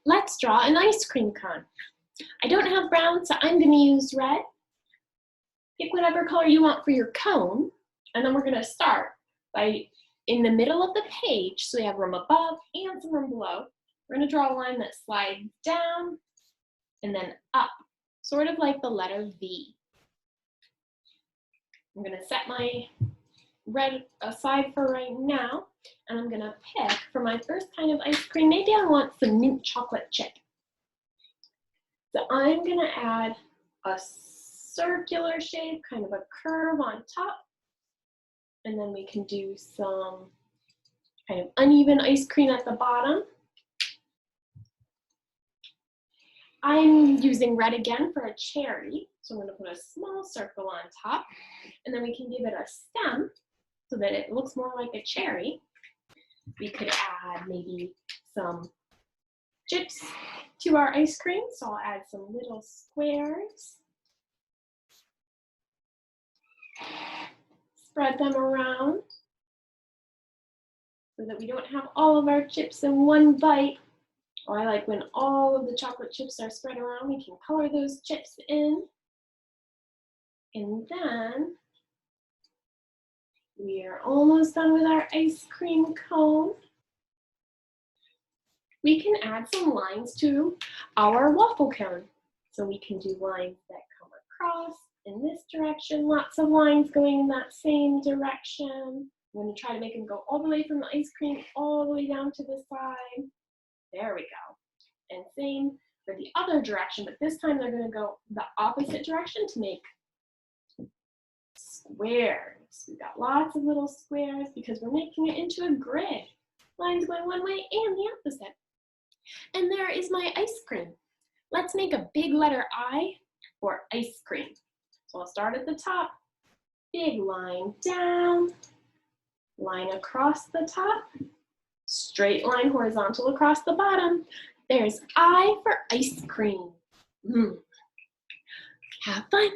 Let's draw an ice cream cone. I don't have brown, so I'm going to use red. Pick whatever color you want for your cone, and then we're going to start by in the middle of the page, so we have room above and some room below. We're going to draw a line that slides down and then up, sort of like the letter V. I'm going to set my red aside for right now, and I'm going to pick for my first kind of ice cream, maybe I want some mint chocolate chip. So I'm going to add a circular shape, kind of a curve on top, and then we can do some kind of uneven ice cream at the bottom. I'm using red again for a cherry, so I'm going to put a small circle on top, and then we can give it a stem so that it looks more like a cherry. We could add maybe some chips to our ice cream, so I'll add some little squares. Spread them around so that we don't have all of our chips in one bite. I like when all of the chocolate chips are spread around, we can color those chips in. And then we are almost done with our ice cream cone. We can add some lines to our waffle cone. So we can do lines that come across in this direction, lots of lines going in that same direction. I'm going to try to make them go all the way from the ice cream all the way down to the side. There we go. And same for the other direction, but this time they're going to go the opposite direction to make squares. We've got lots of little squares because we're making it into a grid. Lines going one way and the opposite. And there is my ice cream. Let's make a big letter I for ice cream. So I'll start at the top, big line down, line across the top, straight line horizontal across the bottom. There's I for ice cream. Have fun.